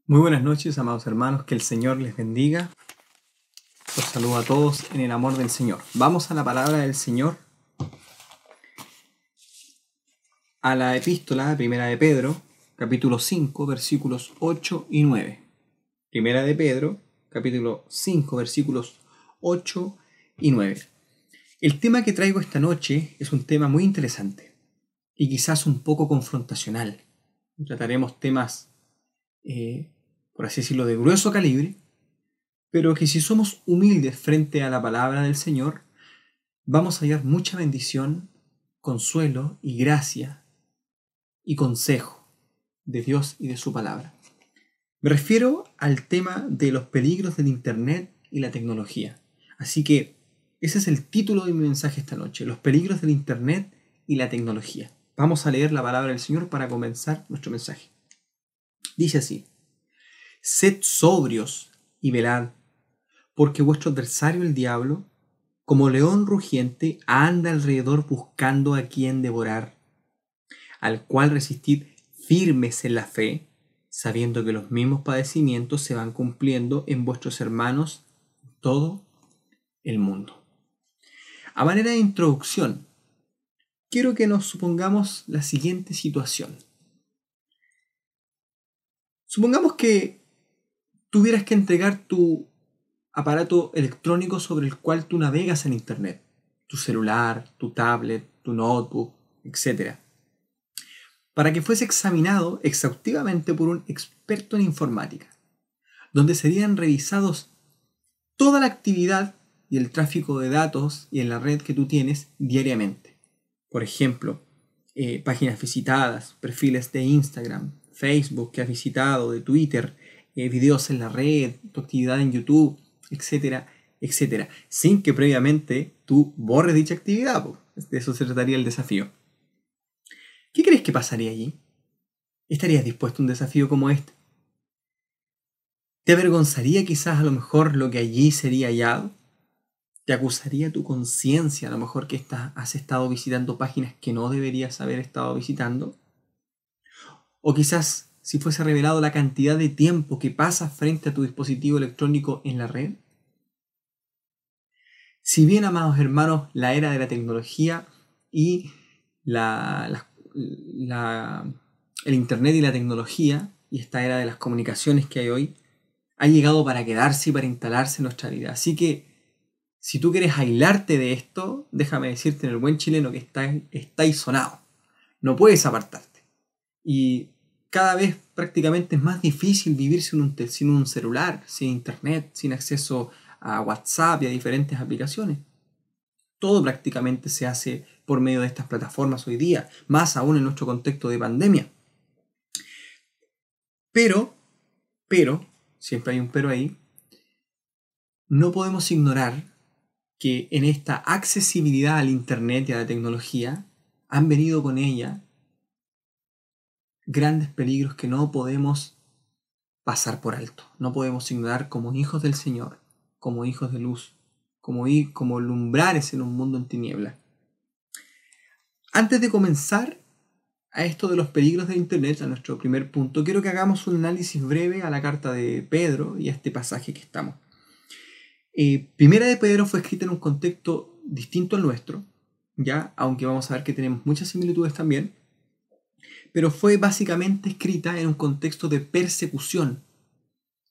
Muy buenas noches, amados hermanos, que el Señor les bendiga. Los saludo a todos en el amor del Señor. Vamos a la palabra del Señor, a la epístola primera de Pedro, capítulo 5, versículos 8 y 9. Primera de Pedro, capítulo 5, versículos 8 y 9. El tema que traigo esta noche es un tema muy interesante y quizás un poco confrontacional. Trataremos temas, por así decirlo, de grueso calibre, pero que si somos humildes frente a la palabra del Señor, vamos a hallar mucha bendición, consuelo y gracia y consejo de Dios y de su palabra. Me refiero al tema de los peligros del Internet y la tecnología. Así que ese es el título de mi mensaje esta noche, los peligros del Internet y la tecnología. Vamos a leer la palabra del Señor para comenzar nuestro mensaje. Dice así: sed sobrios y velad, porque vuestro adversario el diablo, como león rugiente, anda alrededor buscando a quien devorar, al cual resistid firmes en la fe, sabiendo que los mismos padecimientos se van cumpliendo en vuestros hermanos en todo el mundo. A manera de introducción, quiero que nos supongamos la siguiente situación. Supongamos que tuvieras que entregar tu aparato electrónico sobre el cual tú navegas en Internet, tu celular, tu tablet, tu notebook, etc., para que fuese examinado exhaustivamente por un experto en informática, donde serían revisados toda la actividad y el tráfico de datos y en la red que tú tienes diariamente. Por ejemplo, páginas visitadas, perfiles de Instagram, Facebook que has visitado, de Twitter, videos en la red, tu actividad en YouTube, etcétera, etcétera, sin que previamente tú borres dicha actividad. De eso se trataría el desafío. ¿Qué crees que pasaría allí? ¿Estarías dispuesto a un desafío como este? ¿Te avergonzaría quizás a lo mejor lo que allí sería hallado? ¿Te acusaría tu conciencia a lo mejor que has estado visitando páginas que no deberías haber estado visitando? O quizás si fuese revelado la cantidad de tiempo que pasas frente a tu dispositivo electrónico en la red. Si bien, amados hermanos, la era de la tecnología y el Internet y la tecnología y esta era de las comunicaciones que hay hoy ha llegado para quedarse y para instalarse en nuestra vida. Así que si tú quieres aislarte de esto, déjame decirte en el buen chileno que estáis sonado. No puedes apartarte. Y cada vez prácticamente es más difícil vivir sin un celular, sin internet, sin acceso a WhatsApp y a diferentes aplicaciones. Todo prácticamente se hace por medio de estas plataformas hoy día, más aún en nuestro contexto de pandemia. Pero, siempre hay un pero ahí, no podemos ignorar que en esta accesibilidad al Internet y a la tecnología han venido con ella grandes peligros que no podemos pasar por alto. No podemos ignorar como hijos del Señor, como hijos de luz, como lumbrares en un mundo en tinieblas. Antes de comenzar a esto de los peligros de Internet, a nuestro primer punto, quiero que hagamos un análisis breve a la carta de Pedro y a este pasaje que estamos. Primera de Pedro fue escrita en un contexto distinto al nuestro, ya, aunque vamos a ver que tenemos muchas similitudes también, pero fue básicamente escrita en un contexto de persecución,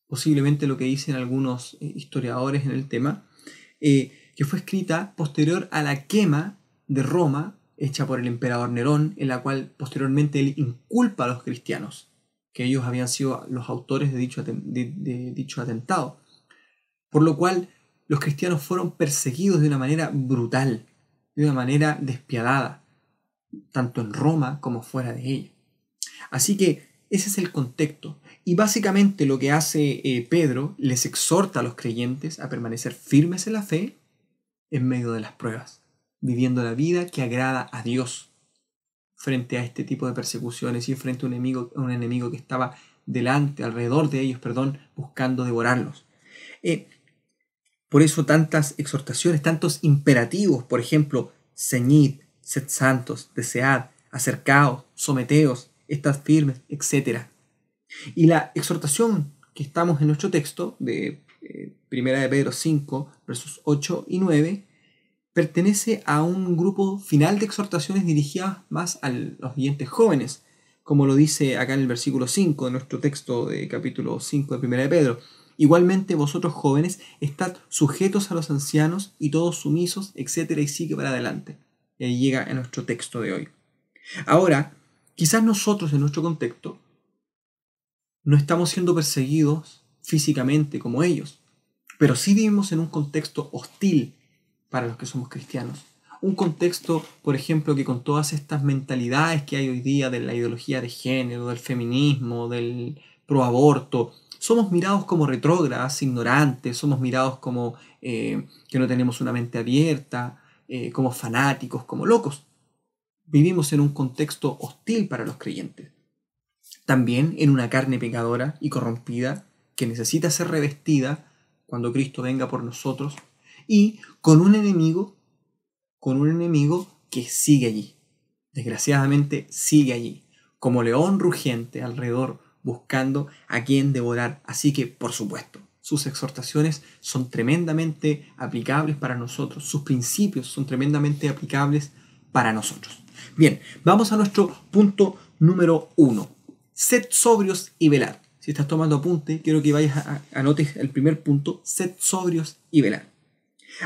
posiblemente lo que dicen algunos historiadores en el tema, que fue escrita posterior a la quema de Roma hecha por el emperador Nerón, en la cual posteriormente él inculpa a los cristianos, que ellos habían sido los autores de dicho atentado. Por lo cual los cristianos fueron perseguidos de una manera brutal, de una manera despiadada, tanto en Roma como fuera de ella. Así que ese es el contexto. Y básicamente lo que hace Pedro, les exhorta a los creyentes a permanecer firmes en la fe en medio de las pruebas, viviendo la vida que agrada a Dios frente a este tipo de persecuciones y frente a un enemigo que estaba alrededor de ellos, buscando devorarlos. Por eso tantas exhortaciones, tantos imperativos, por ejemplo, ceñid, sed santos, desead, acercaos, someteos, estad firmes, etc. Y la exhortación que estamos en nuestro texto de Primera de Pedro 5, versos 8 y 9, pertenece a un grupo final de exhortaciones dirigidas más a los oyentes jóvenes, como lo dice acá en el versículo 5 de nuestro texto de capítulo 5 de Primera de Pedro. Igualmente vosotros jóvenes, estad sujetos a los ancianos y todos sumisos, etcétera, y sigue para adelante. Y ahí llega a nuestro texto de hoy. Ahora, quizás nosotros en nuestro contexto no estamos siendo perseguidos físicamente como ellos, pero sí vivimos en un contexto hostil para los que somos cristianos. Un contexto, por ejemplo, que con todas estas mentalidades que hay hoy día de la ideología de género, del feminismo, del proaborto, somos mirados como retrógradas, ignorantes, somos mirados como que no tenemos una mente abierta, como fanáticos, como locos. Vivimos en un contexto hostil para los creyentes. También en una carne pecadora y corrompida que necesita ser revestida cuando Cristo venga por nosotros, y con un enemigo que sigue allí. Desgraciadamente sigue allí, como león rugiente alrededor, buscando a quien devorar. Así que, por supuesto, sus exhortaciones son tremendamente aplicables para nosotros, sus principios son tremendamente aplicables para nosotros. Bien, vamos a nuestro punto número 1. Sed sobrios y velad. Si estás tomando apunte, quiero que vayas anotes el primer punto, sed sobrios y velad.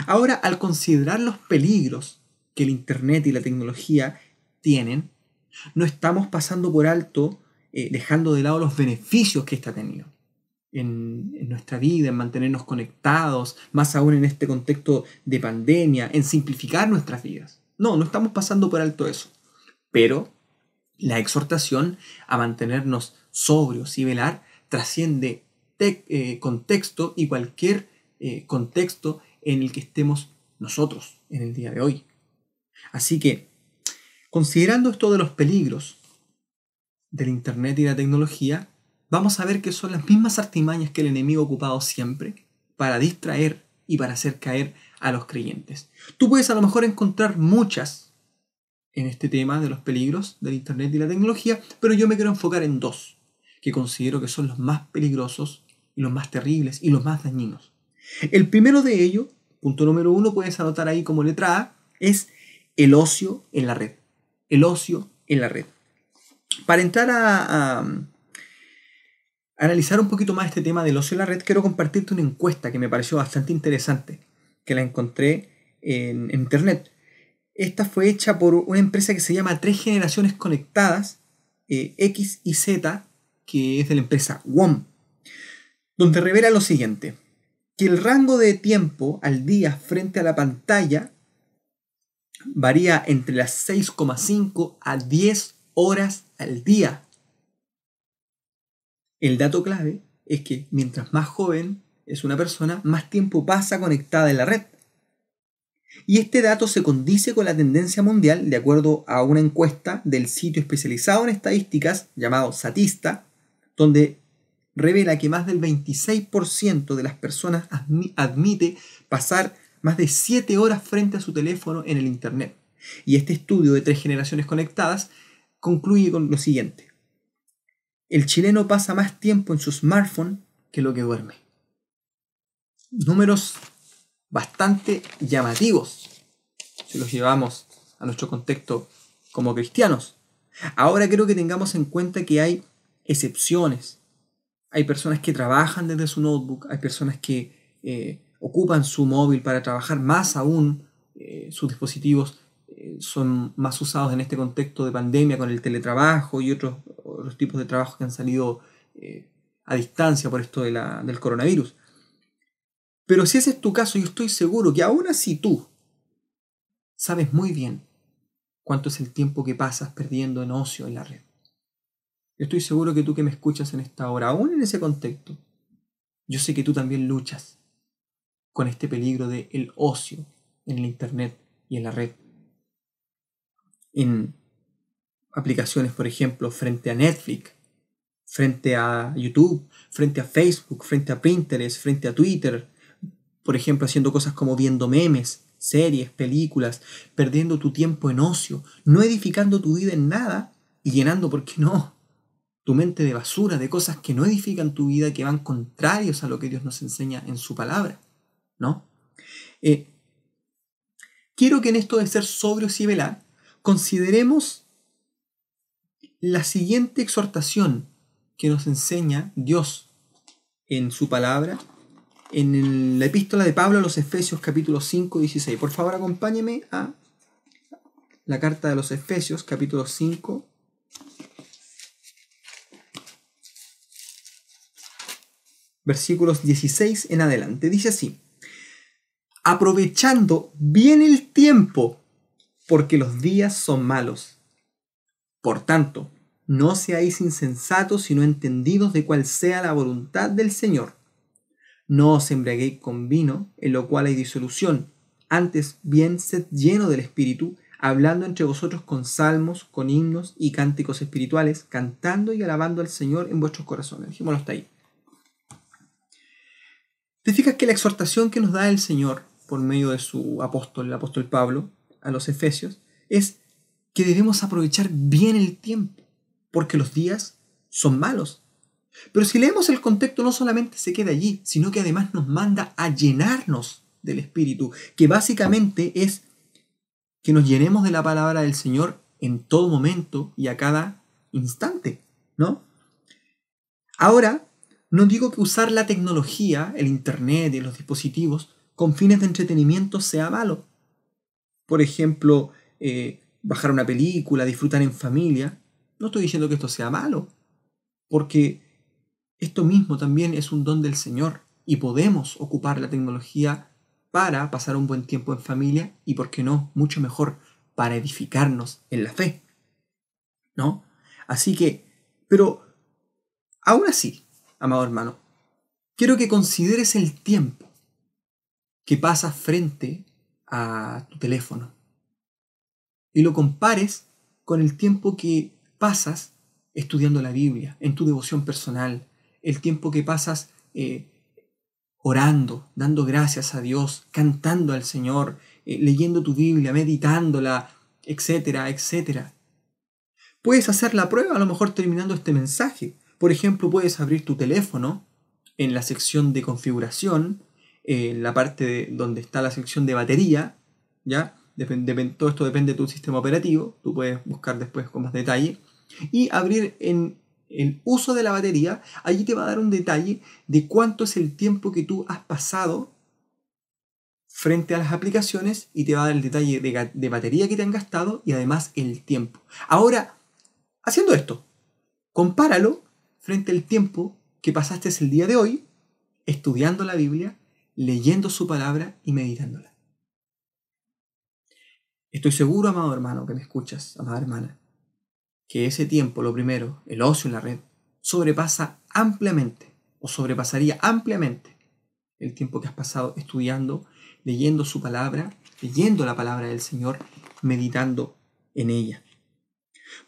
Ahora, al considerar los peligros que el Internet y la tecnología tienen, no estamos pasando por alto, dejando de lado los beneficios que ésta ha tenido en nuestra vida, en mantenernos conectados, más aún en este contexto de pandemia, en simplificar nuestras vidas. No estamos pasando por alto eso. Pero la exhortación a mantenernos sobrios y velar trasciende contexto y cualquier contexto en el que estemos nosotros en el día de hoy. Así que, considerando esto de los peligros del Internet y la tecnología, vamos a ver que son las mismas artimañas que el enemigo ha ocupado siempre para distraer y para hacer caer a los creyentes. Tú puedes a lo mejor encontrar muchas en este tema de los peligros del Internet y la tecnología, pero yo me quiero enfocar en dos, que considero que son los más peligrosos y los más terribles y los más dañinos. El primero de ellos, punto número 1, puedes anotar ahí como letra A, es el ocio en la red. El ocio en la red. Para entrar a analizar un poquito más este tema del ocio en la red, quiero compartirte una encuesta que me pareció bastante interesante, que la encontré en internet. Esta fue hecha por una empresa que se llama Tres Generaciones Conectadas, X y Z, que es de la empresa WOM, donde revela lo siguiente, que el rango de tiempo al día frente a la pantalla varía entre las 6,5 a 10 horas al día. El dato clave es que mientras más joven es una persona, más tiempo pasa conectada en la red. Y este dato se condice con la tendencia mundial de acuerdo a una encuesta del sitio especializado en estadísticas llamado Statista, donde revela que más del 26% de las personas admite pasar más de 7 horas frente a su teléfono en el Internet. Y este estudio de Tres Generaciones Conectadas concluye con lo siguiente. El chileno pasa más tiempo en su smartphone que lo que duerme. Números bastante llamativos si los llevamos a nuestro contexto como cristianos. Ahora creo que tengamos en cuenta que hay excepciones. Hay personas que trabajan desde su notebook, hay personas que ocupan su móvil para trabajar, más aún sus dispositivos son más usados en este contexto de pandemia con el teletrabajo y otros tipos de trabajo que han salido a distancia por esto del coronavirus. Pero si ese es tu caso, yo estoy seguro que aún así tú sabes muy bien cuánto es el tiempo que pasas perdiendo en ocio en la red. Yo estoy seguro que tú que me escuchas en esta hora, aún en ese contexto, yo sé que tú también luchas con este peligro del ocio en el Internet y en la red. En aplicaciones, por ejemplo, frente a Netflix, frente a YouTube, frente a Facebook, frente a Pinterest, frente a Twitter, por ejemplo, haciendo cosas como viendo memes, series, películas, perdiendo tu tiempo en ocio, no edificando tu vida en nada y llenando, ¿por qué no?, tu mente de basura, de cosas que no edifican tu vida, que van contrarios a lo que Dios nos enseña en su palabra, ¿no? Quiero que en esto de ser sobrios y velar, consideremos la siguiente exhortación que nos enseña Dios en su palabra, en la epístola de Pablo a los Efesios capítulo 5, 16. Por favor, acompáñeme a la carta de los Efesios capítulo 5, versículos 16 en adelante. Dice así: aprovechando bien el tiempo, porque los días son malos. Por tanto, no seáis insensatos, sino entendidos de cuál sea la voluntad del Señor. No os embriaguéis con vino, en lo cual hay disolución. Antes bien, sed lleno del Espíritu, hablando entre vosotros con salmos, con himnos y cánticos espirituales, cantando y alabando al Señor en vuestros corazones. Dejémoslo hasta ahí. ¿Te fijas que la exhortación que nos da el Señor por medio de su apóstol, el apóstol Pablo, a los Efesios, es que debemos aprovechar bien el tiempo, porque los días son malos? Pero si leemos el contexto, no solamente se queda allí, sino que además nos manda a llenarnos del Espíritu, que básicamente es que nos llenemos de la palabra del Señor en todo momento y a cada instante, ¿no? Ahora, no digo que usar la tecnología, el internet y los dispositivos con fines de entretenimiento sea malo. Por ejemplo, bajar una película, disfrutar en familia. No estoy diciendo que esto sea malo, porque esto mismo también es un don del Señor y podemos ocupar la tecnología para pasar un buen tiempo en familia y, por qué no, mucho mejor, para edificarnos en la fe, ¿no? Así que, pero aún así, amado hermano, quiero que consideres el tiempo que pasas frente a tu teléfono y lo compares con el tiempo que pasas estudiando la Biblia, en tu devoción personal, el tiempo que pasas orando, dando gracias a Dios, cantando al Señor, leyendo tu Biblia, meditándola, etcétera, etcétera. Puedes hacer la prueba a lo mejor terminando este mensaje. Por ejemplo, puedes abrir tu teléfono en la sección de configuración, en la parte donde está la sección de batería, ¿ya? Todo esto depende de tu sistema operativo, tú puedes buscar después con más detalle, y abrir en el uso de la batería. Allí te va a dar un detalle de cuánto es el tiempo que tú has pasado frente a las aplicaciones y te va a dar el detalle de batería que te han gastado y además el tiempo. Ahora, haciendo esto, compáralo frente al tiempo que pasaste el día de hoy estudiando la Biblia, leyendo su palabra y meditándola. Estoy seguro, amado hermano, que me escuchas, amada hermana, que ese tiempo, lo primero, el ocio en la red, sobrepasa ampliamente, o sobrepasaría ampliamente, el tiempo que has pasado estudiando, leyendo su palabra, leyendo la palabra del Señor, meditando en ella.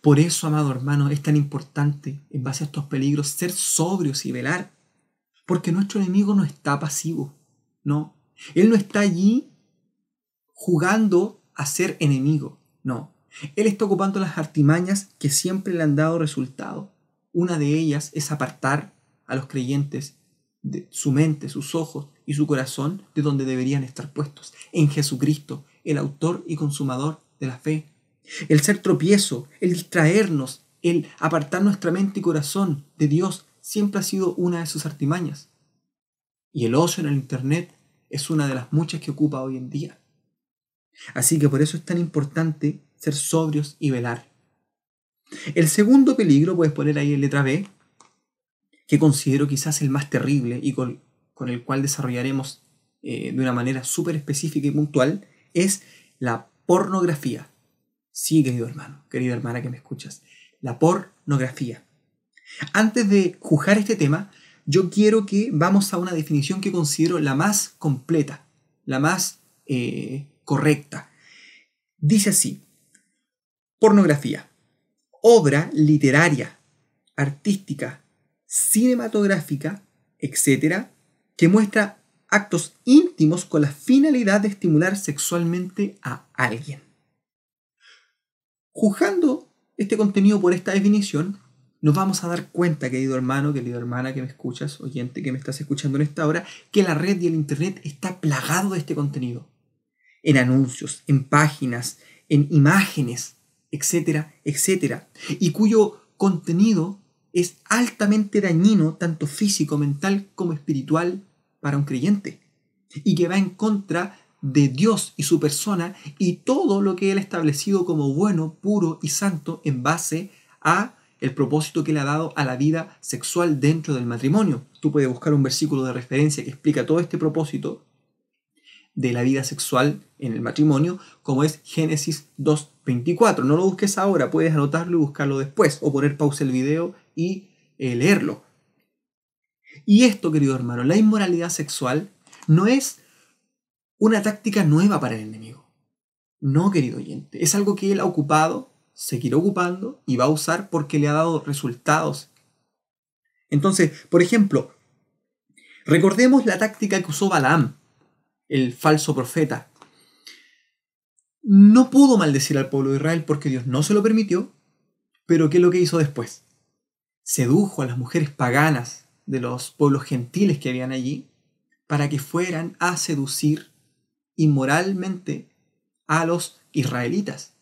Por eso, amado hermano, es tan importante, en base a estos peligros, ser sobrios y velar, porque nuestro enemigo no está pasivo, no. Él no está allí jugando a ser enemigo, no. Él está ocupando las artimañas que siempre le han dado resultado. Una de ellas es apartar a los creyentes de su mente, sus ojos y su corazón de donde deberían estar puestos, en Jesucristo, el autor y consumador de la fe. El ser tropiezo, el distraernos, el apartar nuestra mente y corazón de Dios siempre ha sido una de sus artimañas. Y el ocio en el internet es una de las muchas que ocupa hoy en día. Así que por eso es tan importante ser sobrios y velar. El segundo peligro, puedes poner ahí en letra B, que considero quizás el más terrible y con el cual desarrollaremos de una manera súper específica y puntual, es la pornografía. Sí, querido hermano, querida hermana que me escuchas, la pornografía. Antes de juzgar este tema, yo quiero que vamos a una definición que considero la más completa, la más correcta. Dice así: pornografía, obra literaria, artística, cinematográfica, etcétera, que muestra actos íntimos con la finalidad de estimular sexualmente a alguien. Juzgando este contenido por esta definición, nos vamos a dar cuenta, querido hermano, querida hermana que me escuchas, oyente que me estás escuchando en esta hora, que la red y el internet está plagado de este contenido. En anuncios, en páginas, en imágenes, etcétera, etcétera. Y cuyo contenido es altamente dañino, tanto físico, mental como espiritual, para un creyente. Y que va en contra de Dios y su persona y todo lo que Él ha establecido como bueno, puro y santo en base a el propósito que le ha dado a la vida sexual dentro del matrimonio. Tú puedes buscar un versículo de referencia que explica todo este propósito de la vida sexual en el matrimonio, como es Génesis 2:24. No lo busques ahora, puedes anotarlo y buscarlo después, o poner pausa el video y leerlo. Y esto, querido hermano, la inmoralidad sexual no es una táctica nueva para el enemigo. No, querido oyente, es algo que él ha ocupado, seguirá ocupando y va a usar porque le ha dado resultados. Entonces, por ejemplo, recordemos la táctica que usó Balaam, el falso profeta. No pudo maldecir al pueblo de Israel porque Dios no se lo permitió, pero ¿qué es lo que hizo después? Sedujo a las mujeres paganas de los pueblos gentiles que habían allí para que fueran a seducir inmoralmente a los israelitas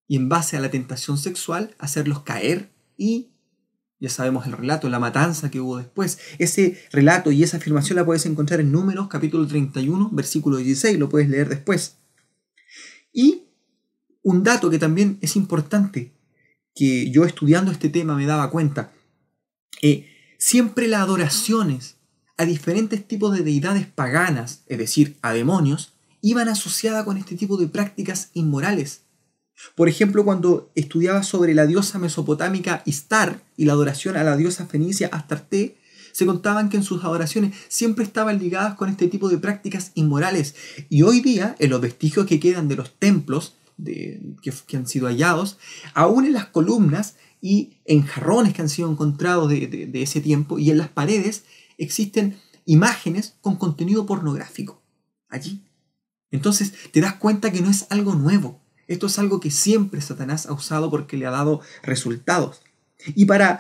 y en base a la tentación sexual hacerlos caer y ya sabemos el relato, la matanza que hubo después. Ese relato y esa afirmación la puedes encontrar en Números capítulo 31 versículo 16, lo puedes leer después. Y un dato que también es importante, que yo estudiando este tema me daba cuenta, siempre las adoraciones a diferentes tipos de deidades paganas, es decir, a demonios, iban asociadas con este tipo de prácticas inmorales. Por ejemplo, cuando estudiaba sobre la diosa mesopotámica Istar y la adoración a la diosa fenicia Astarte, se contaban que en sus adoraciones siempre estaban ligadas con este tipo de prácticas inmorales. Y hoy día, en los vestigios que quedan de los templos que han sido hallados, aún en las columnas y en jarrones que han sido encontrados de ese tiempo y en las paredes, existen imágenes con contenido pornográfico allí. Entonces te das cuenta que no es algo nuevo. Esto es algo que siempre Satanás ha usado porque le ha dado resultados. Y para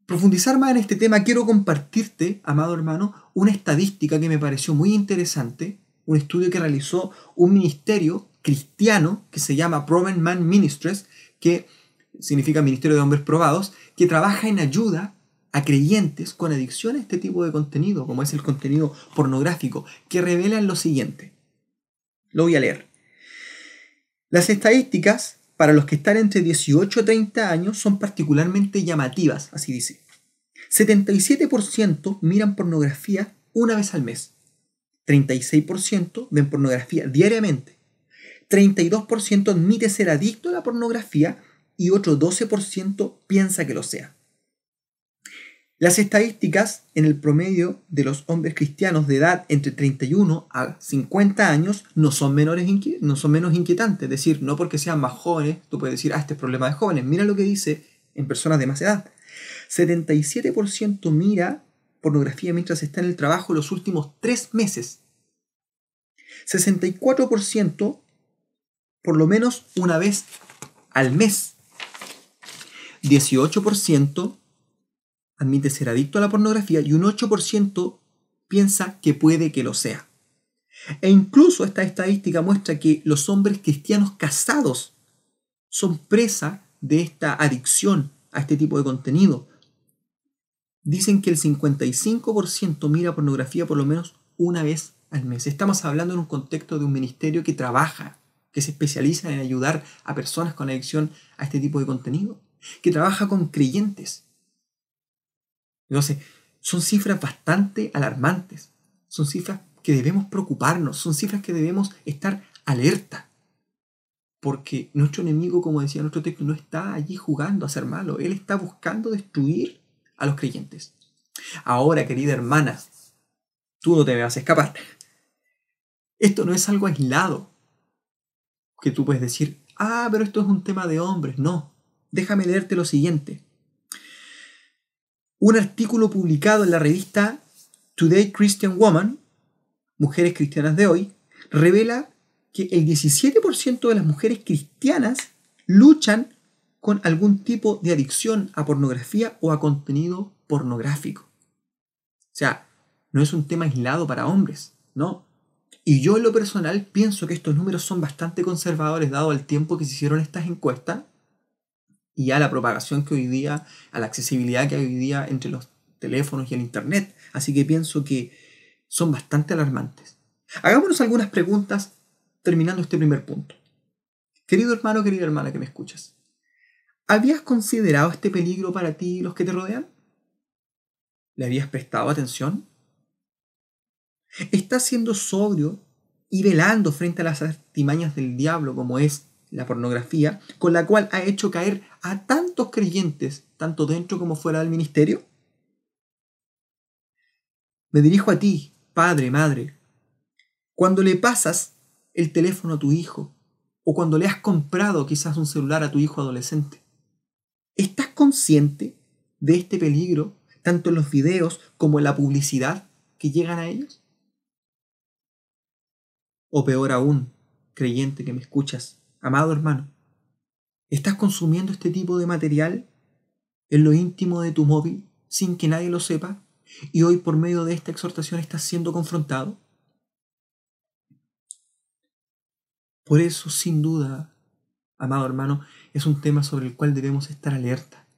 profundizar más en este tema, quiero compartirte, amado hermano, una estadística que me pareció muy interesante, un estudio que realizó un ministerio cristiano que se llama Proven Man Ministries, que significa Ministerio de Hombres Probados, que trabaja en ayuda a creyentes con adicción a este tipo de contenido, como es el contenido pornográfico, que revelan lo siguiente. Lo voy a leer. Las estadísticas para los que están entre 18 y 30 años son particularmente llamativas, así dice. 77% miran pornografía una vez al mes. 36% ven pornografía diariamente. 32% admite ser adicto a la pornografía y otro 12% piensa que lo sea. Las estadísticas en el promedio de los hombres cristianos de edad entre 31 a 50 años no son menos inquietantes. Es decir, no porque sean más jóvenes, tú puedes decir, este es problema de jóvenes. Mira lo que dice en personas de más edad. 77% mira pornografía mientras está en el trabajo los últimos 3 meses. 64% por lo menos una vez al mes. 18% admite ser adicto a la pornografía y un 8% piensa que puede que lo sea. E incluso esta estadística muestra que los hombres cristianos casados son presa de esta adicción a este tipo de contenido. Dicen que el 55% mira pornografía por lo menos una vez al mes. Estamos hablando en un contexto de un ministerio que trabaja, que se especializa en ayudar a personas con adicción a este tipo de contenido, que trabaja con creyentes. Entonces, son cifras bastante alarmantes, son cifras que debemos preocuparnos, son cifras que debemos estar alerta, porque nuestro enemigo, como decía nuestro texto, no está allí jugando a ser malo, él está buscando destruir a los creyentes. Ahora, querida hermana, tú no te vas a escapar. Esto no es algo aislado, que tú puedes decir, pero esto es un tema de hombres. No, déjame leerte lo siguiente. Un artículo publicado en la revista Today Christian Woman, Mujeres Cristianas de Hoy, revela que el 17% de las mujeres cristianas luchan con algún tipo de adicción a pornografía o a contenido pornográfico. O sea, no es un tema aislado para hombres, ¿no? Y yo en lo personal pienso que estos números son bastante conservadores dado el tiempo que se hicieron estas encuestas y a la propagación que hoy día, a la accesibilidad que hay hoy día entre los teléfonos y el internet. Así que pienso que son bastante alarmantes. Hagámonos algunas preguntas terminando este primer punto. Querido hermano, querida hermana que me escuchas, ¿habías considerado este peligro para ti y los que te rodean? ¿Le habías prestado atención? ¿Estás siendo sobrio y velando frente a las artimañas del diablo como es la pornografía, con la cual ha hecho caer a tantos creyentes, tanto dentro como fuera del ministerio? Me dirijo a ti, padre, madre. Cuando le pasas el teléfono a tu hijo, o cuando le has comprado quizás un celular a tu hijo adolescente, ¿estás consciente de este peligro, tanto en los videos como en la publicidad que llegan a ellos? O peor aún, creyente que me escuchas, amado hermano, ¿estás consumiendo este tipo de material en lo íntimo de tu móvil sin que nadie lo sepa? Y hoy por medio de esta exhortación estás siendo confrontado. Por eso, sin duda, amado hermano, es un tema sobre el cual debemos estar alerta.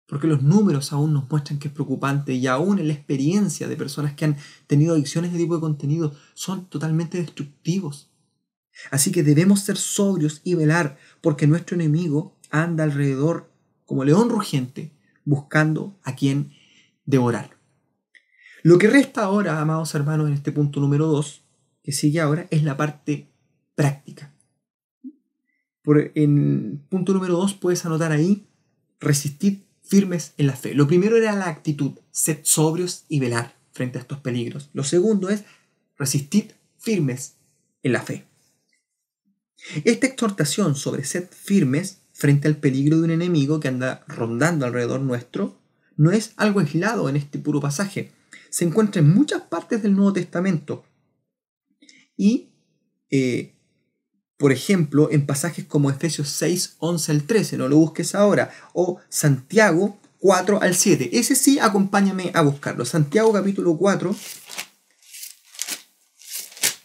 Porque los números aún nos muestran que es preocupante y aún en la experiencia de personas que han tenido adicciones de tipo de contenido son totalmente destructivos. Así que debemos ser sobrios y velar porque nuestro enemigo anda alrededor como león rugiente buscando a quien devorar. Lo que resta ahora, amados hermanos, en este punto número 2, que sigue ahora, es la parte práctica. En punto número 2 puedes anotar ahí, resistid firmes en la fe. Lo primero era la actitud, sed sobrios y velar frente a estos peligros. Lo segundo es, resistid firmes en la fe. Esta exhortación sobre sed firmes frente al peligro de un enemigo que anda rondando alrededor nuestro no es algo aislado en este puro pasaje. Se encuentra en muchas partes del Nuevo Testamento. Y por ejemplo, en pasajes como Efesios 6, 11 al 13, no lo busques ahora, o Santiago 4 al 7. Ese sí, acompáñame a buscarlo. Santiago capítulo 4,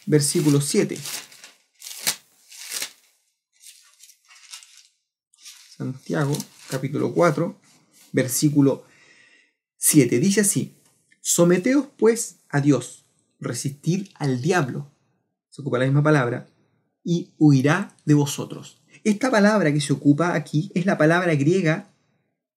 versículo 7. Santiago capítulo 4, versículo 7. Dice así, someteos pues a Dios, resistid al diablo, se ocupa la misma palabra, y huirá de vosotros. Esta palabra que se ocupa aquí es la palabra griega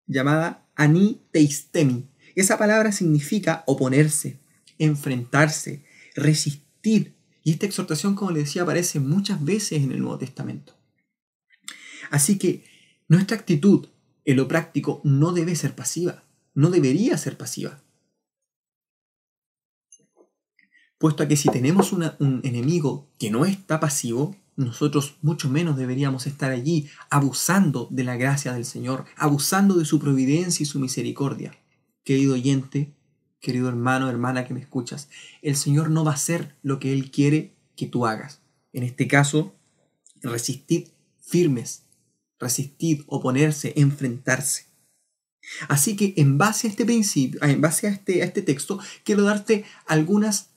llamada aniteistemi. Esa palabra significa oponerse, enfrentarse, resistir. Y esta exhortación, como les decía, aparece muchas veces en el Nuevo Testamento. Así que nuestra actitud en lo práctico no debe ser pasiva, no debería ser pasiva. Puesto a que si tenemos un enemigo que no está pasivo, nosotros mucho menos deberíamos estar allí abusando de la gracia del Señor, abusando de su providencia y su misericordia. Querido oyente, querido hermano, hermana que me escuchas, el Señor no va a hacer lo que Él quiere que tú hagas. En este caso, resistid firmes, resistid, oponerse, enfrentarse. Así que en base a este principio, en base a este texto, quiero darte algunos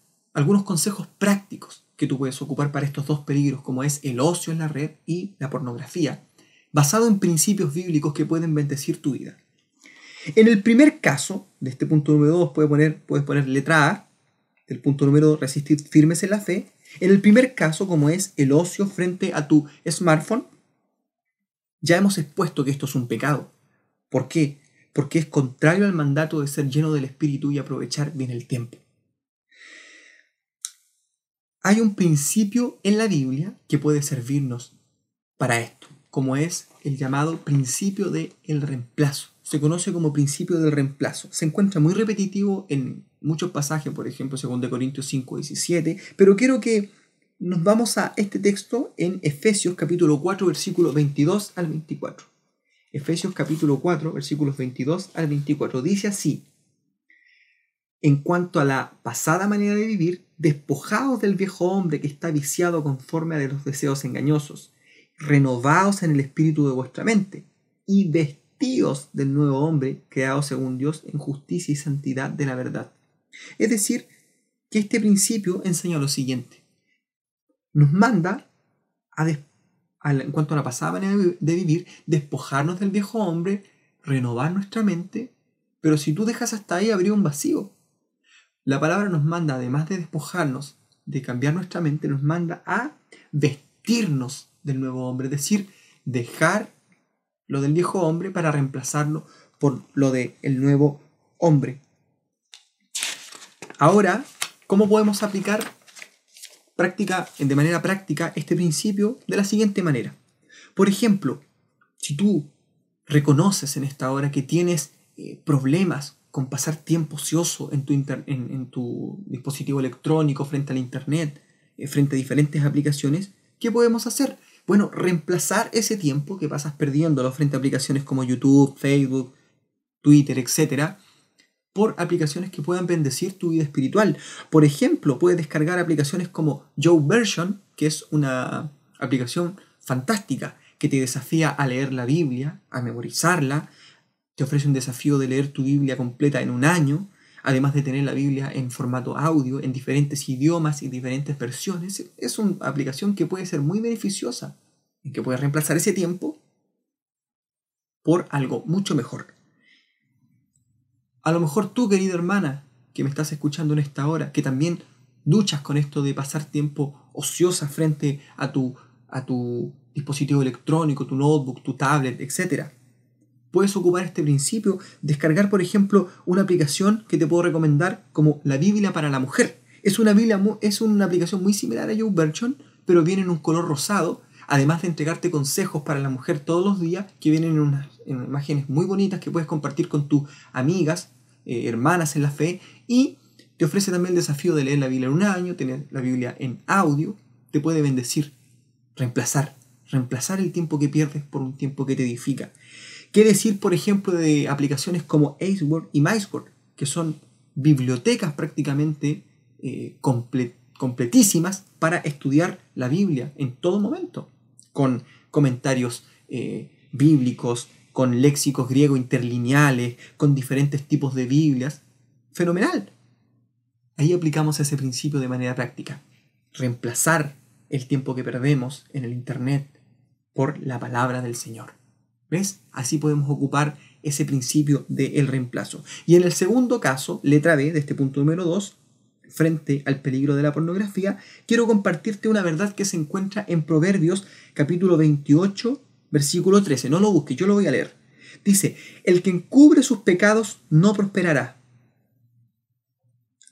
consejos prácticos que tú puedes ocupar para estos dos peligros, como es el ocio en la red y la pornografía, basado en principios bíblicos que pueden bendecir tu vida. En el primer caso, de este punto número 2, puedes poner letra A, el punto número 2, resistir firmes en la fe. En el primer caso, como es el ocio frente a tu smartphone, ya hemos expuesto que esto es un pecado. ¿Por qué? Porque es contrario al mandato de ser lleno del Espíritu y aprovechar bien el tiempo. Hay un principio en la Biblia que puede servirnos para esto, como es el llamado principio del reemplazo. Se conoce como principio del reemplazo. Se encuentra muy repetitivo en muchos pasajes, por ejemplo, 2 Corintios 5, 17, pero quiero que nos vamos a este texto en Efesios capítulo 4, versículos 22 al 24. Efesios capítulo 4, versículos 22 al 24. Dice así, en cuanto a la pasada manera de vivir, despojaos del viejo hombre que está viciado conforme a los deseos engañosos, renovaos en el espíritu de vuestra mente, y vestidos del nuevo hombre, creado según Dios en justicia y santidad de la verdad. Es decir, que este principio enseña lo siguiente. Nos manda, en cuanto a la pasada manera de vivir, despojarnos del viejo hombre, renovar nuestra mente, pero si tú dejas hasta ahí, habría un vacío. La palabra nos manda, además de despojarnos, de cambiar nuestra mente, nos manda a vestirnos del nuevo hombre, es decir, dejar lo del viejo hombre para reemplazarlo por lo del nuevo hombre. Ahora, ¿cómo podemos aplicar de manera práctica este principio? De la siguiente manera. Por ejemplo, si tú reconoces en esta hora que tienes problemas con pasar tiempo ocioso en tu dispositivo electrónico, frente al internet, frente a diferentes aplicaciones, ¿qué podemos hacer? Bueno, reemplazar ese tiempo que pasas perdiéndolo frente a aplicaciones como YouTube, Facebook, Twitter, etc., por aplicaciones que puedan bendecir tu vida espiritual. Por ejemplo, puedes descargar aplicaciones como YouVersion, que es una aplicación fantástica que te desafía a leer la Biblia, a memorizarla, te ofrece un desafío de leer tu Biblia completa en un año, además de tener la Biblia en formato audio, en diferentes idiomas y diferentes versiones. Es una aplicación que puede ser muy beneficiosa, en que puedes reemplazar ese tiempo por algo mucho mejor. A lo mejor tú, querida hermana, que me estás escuchando en esta hora, que también luchas con esto de pasar tiempo ociosa frente a tu dispositivo electrónico, tu notebook, tu tablet, etc. Puedes ocupar este principio, descargar, por ejemplo, una aplicación que te puedo recomendar como la Biblia para la mujer. Es una aplicación muy similar a YouVersion, pero viene en un color rosado, además de entregarte consejos para la mujer todos los días, que vienen en imágenes muy bonitas que puedes compartir con tus amigas, hermanas en la fe, y te ofrece también el desafío de leer la Biblia en un año, tener la Biblia en audio, te puede bendecir, reemplazar el tiempo que pierdes por un tiempo que te edifica. ¿Qué decir, por ejemplo, de aplicaciones como AceWord y MiceWord, que son bibliotecas prácticamente completísimas para estudiar la Biblia en todo momento, con comentarios bíblicos, con léxicos griegos interlineales, con diferentes tipos de Biblias? ¡Fenomenal! Ahí aplicamos ese principio de manera práctica. Reemplazar el tiempo que perdemos en el internet por la palabra del Señor. ¿Ves? Así podemos ocupar ese principio del reemplazo. Y en el segundo caso, letra B de este punto número 2, frente al peligro de la pornografía, quiero compartirte una verdad que se encuentra en Proverbios capítulo 28, versículo 13. No lo busques, yo lo voy a leer. Dice, el que encubre sus pecados no prosperará,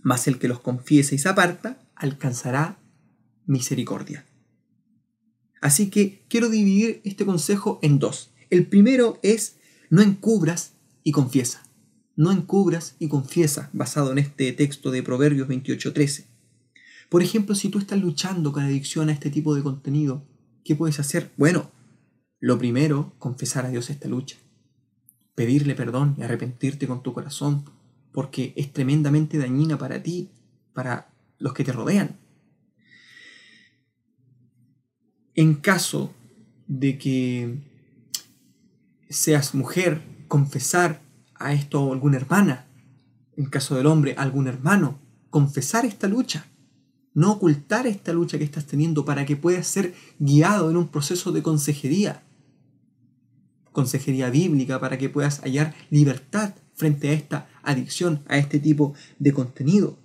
mas el que los confiesa y se aparta alcanzará misericordia. Así que quiero dividir este consejo en dos. El primero es, no encubras y confiesa. No encubras y confiesa, basado en este texto de Proverbios 28:13. Por ejemplo, si tú estás luchando con adicción a este tipo de contenido, ¿qué puedes hacer? Bueno, lo primero, confesar a Dios esta lucha. Pedirle perdón y arrepentirte con tu corazón, porque es tremendamente dañina para ti, para los que te rodean. En caso de que seas mujer, confesar a esto a alguna hermana. En caso del hombre, a algún hermano. Confesar esta lucha. No ocultar esta lucha que estás teniendo para que puedas ser guiado en un proceso de consejería. Consejería bíblica para que puedas hallar libertad frente a esta adicción, a este tipo de contenido.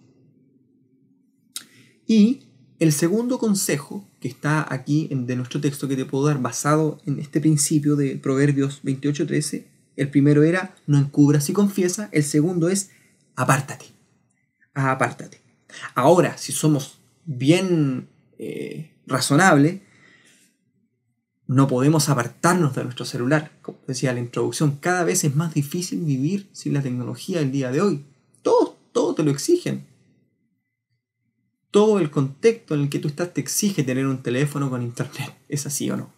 Y el segundo consejo que está aquí de nuestro texto que te puedo dar basado en este principio de Proverbios 28:13, el primero era no encubras y confiesa, el segundo es apártate. Apártate. Ahora, si somos bien razonables, no podemos apartarnos de nuestro celular. Como decía la introducción, cada vez es más difícil vivir sin la tecnología el día de hoy. Todo te lo exigen. Todo el contexto en el que tú estás te exige tener un teléfono con internet. ¿Es así o no?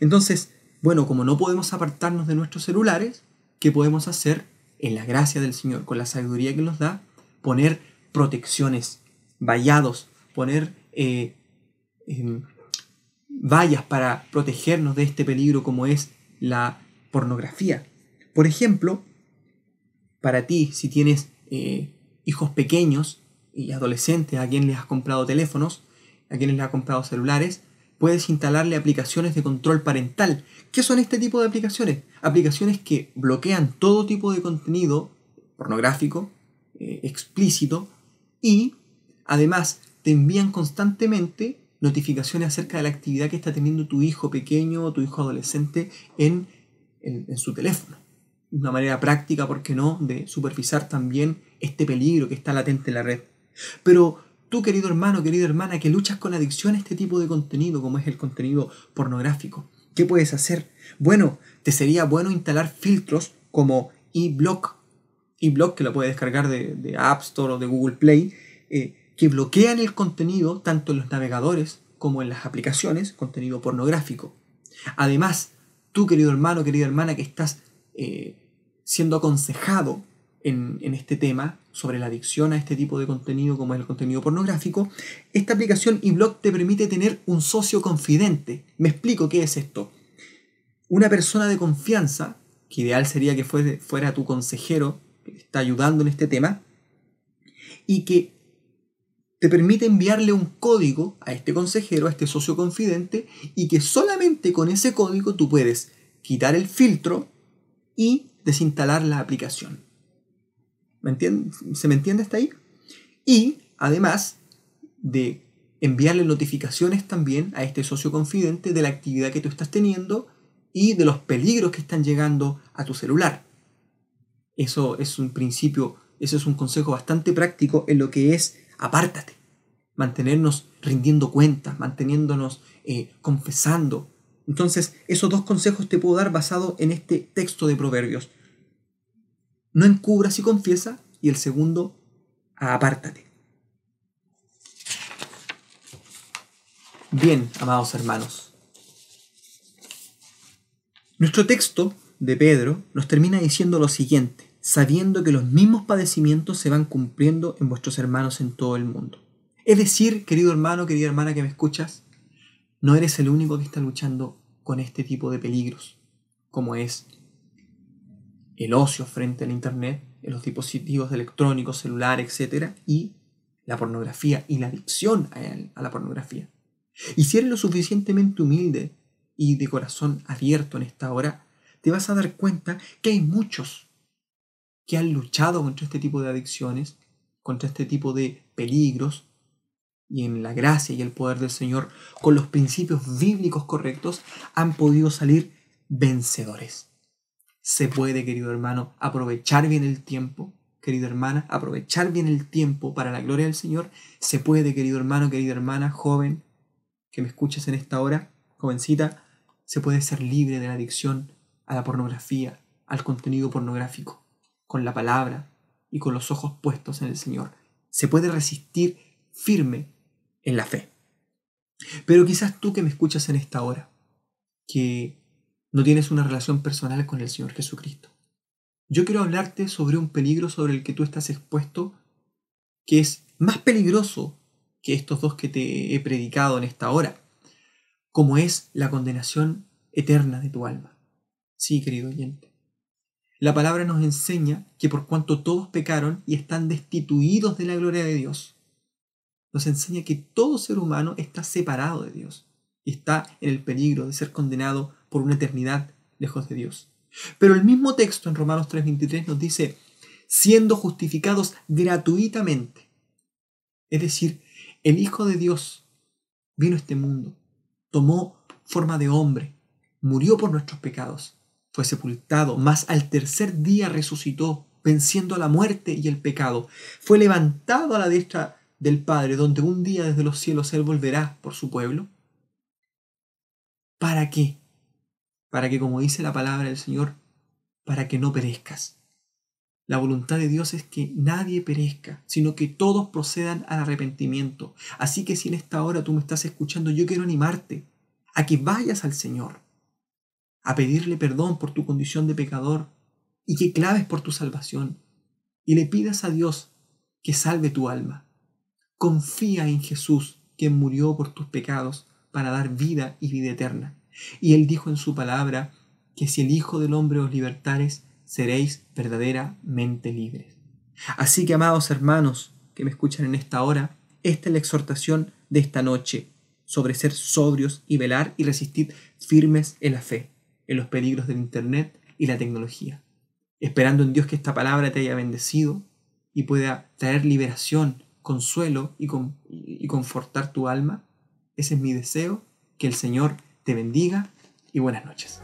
Entonces, bueno, como no podemos apartarnos de nuestros celulares, ¿qué podemos hacer? En la gracia del Señor, con la sabiduría que nos da, poner protecciones, vallados, poner vallas para protegernos de este peligro como es la pornografía. Por ejemplo, para ti, si tienes hijos pequeños y adolescentes a quienes les has comprado teléfonos, a quienes les has comprado celulares, puedes instalarle aplicaciones de control parental. ¿Qué son este tipo de aplicaciones? Aplicaciones que bloquean todo tipo de contenido pornográfico, explícito, y además te envían constantemente notificaciones acerca de la actividad que está teniendo tu hijo pequeño o tu hijo adolescente en su teléfono. Una manera práctica, ¿por qué no?, de supervisar también este peligro que está latente en la red. Pero tú, querido hermano, querida hermana, que luchas con adicción a este tipo de contenido, como es el contenido pornográfico, ¿qué puedes hacer? Bueno, te sería bueno instalar filtros como eBlock, que lo puedes descargar de App Store o de Google Play, que bloquean el contenido tanto en los navegadores como en las aplicaciones, contenido pornográfico. Además, tú, querido hermano, querida hermana, que estás siendo aconsejado en este tema sobre la adicción a este tipo de contenido como es el contenido pornográfico, esta aplicación eBlock te permite tener un socio confidente. Me explico qué es esto. Una persona de confianza, que ideal sería que fuera tu consejero, que te está ayudando en este tema, y que te permite enviarle un código a este consejero, a este socio confidente, y que solamente con ese código tú puedes quitar el filtro y desinstalar la aplicación. ¿Se me entiende hasta ahí? Y además de enviarle notificaciones también a este socio confidente de la actividad que tú estás teniendo y de los peligros que están llegando a tu celular. Eso es un principio, eso es un consejo bastante práctico en lo que es apártate, mantenernos rindiendo cuentas, manteniéndonos confesando. Entonces, esos dos consejos te puedo dar basado en este texto de Proverbios. No encubras y confiesa, y el segundo, apártate. Bien, amados hermanos, nuestro texto de Pedro nos termina diciendo lo siguiente: sabiendo que los mismos padecimientos se van cumpliendo en vuestros hermanos en todo el mundo. Es decir, querido hermano, querida hermana que me escuchas, no eres el único que está luchando con este tipo de peligros, como es el ocio frente al internet, en los dispositivos electrónicos, celular, etc. y la pornografía y la adicción a la pornografía. Y si eres lo suficientemente humilde y de corazón abierto en esta hora, te vas a dar cuenta que hay muchos que han luchado contra este tipo de adicciones, contra este tipo de peligros, y en la gracia y el poder del Señor, con los principios bíblicos correctos, han podido salir vencedores. Se puede, querido hermano, aprovechar bien el tiempo, querida hermana, aprovechar bien el tiempo para la gloria del Señor. Se puede, querido hermano, querida hermana, joven, que me escuches en esta hora, jovencita, se puede ser libre de la adicción a la pornografía, al contenido pornográfico, con la palabra y con los ojos puestos en el Señor. Se puede resistir firme en la fe. Pero quizás tú que me escuchas en esta hora, que no tienes una relación personal con el Señor Jesucristo, yo quiero hablarte sobre un peligro sobre el que tú estás expuesto, que es más peligroso que estos dos que te he predicado en esta hora, como es la condenación eterna de tu alma. Sí, querido oyente. La palabra nos enseña que por cuanto todos pecaron y están destituidos de la gloria de Dios, nos enseña que todo ser humano está separado de Dios y está en el peligro de ser condenado por una eternidad lejos de Dios. Pero el mismo texto en Romanos 3:23 nos dice, siendo justificados gratuitamente. Es decir, el Hijo de Dios vino a este mundo, tomó forma de hombre, murió por nuestros pecados, fue sepultado, mas al tercer día resucitó, venciendo a la muerte y el pecado. Fue levantado a la diestra del Padre, donde un día desde los cielos Él volverá por su pueblo. ¿Para qué? Para que, como dice la palabra del Señor, para que no perezcas. La voluntad de Dios es que nadie perezca, sino que todos procedan al arrepentimiento. Así que si en esta hora tú me estás escuchando, yo quiero animarte a que vayas al Señor, a pedirle perdón por tu condición de pecador y que clames por tu salvación y le pidas a Dios que salve tu alma. Confía en Jesús, quien murió por tus pecados para dar vida y vida eterna. Y Él dijo en su palabra que si el Hijo del Hombre os libertares, seréis verdaderamente libres. Así que, amados hermanos que me escuchan en esta hora, esta es la exhortación de esta noche sobre ser sobrios y velar y resistir firmes en la fe, en los peligros del Internet y la tecnología, esperando en Dios que esta palabra te haya bendecido y pueda traer liberación, consuelo y confortar tu alma. Ese es mi deseo, que el Señor te bendiga y buenas noches.